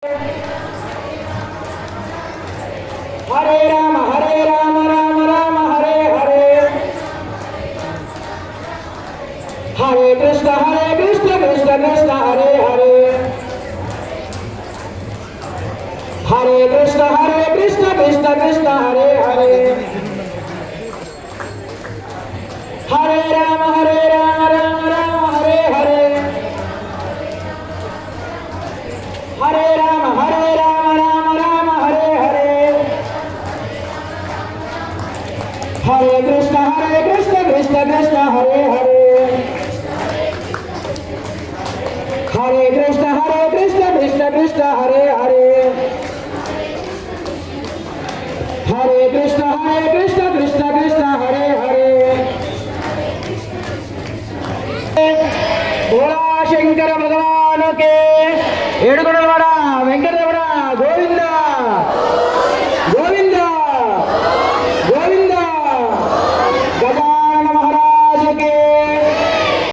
हरे राम राम राम हरे हरे। हरे कृष्ण कृष्ण कृष्ण हरे हरे। हरे कृष्ण कृष्ण कृष्ण हरे हरे। हरे राम राम राम हरे हरे। हरे राम राम राम हरे हरे। हरे कृष्ण कृष्ण कृष्ण हरे हरे। हरे कृष्ण कृष्ण कृष्ण हरे हरे। हरे कृष्ण कृष्ण कृष्ण हरे हरे। भोला शंकर भगवान के एडुगुंडलवाड़ वेंकटरमण गोविंद।